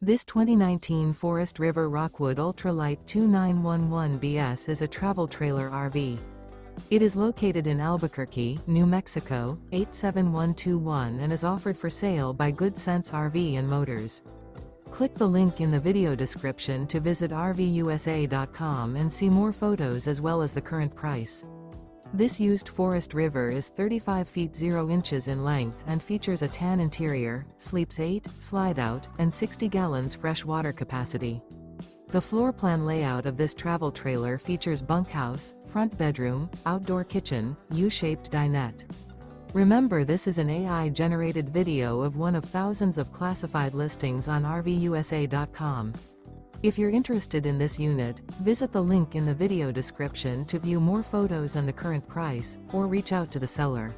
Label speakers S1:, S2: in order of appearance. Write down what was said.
S1: This 2019 Forest River Rockwood Ultralight 2911BS is a travel trailer RV. It is located in Albuquerque, New Mexico, 87121 and is offered for sale by Good Sense RV and Motors. Click the link in the video description to visit RVUSA.com and see more photos as well as the current price. This used Forest River is 35 feet 0 inches in length and features a tan interior, sleeps 8, slide-out, and 60 gallons fresh water capacity. The floor plan layout of this travel trailer features bunkhouse, front bedroom, outdoor kitchen, U-shaped dinette. Remember, this is an AI-generated video of one of thousands of classified listings on RVUSA.com. If you're interested in this unit, visit the link in the video description to view more photos and the current price, or reach out to the seller.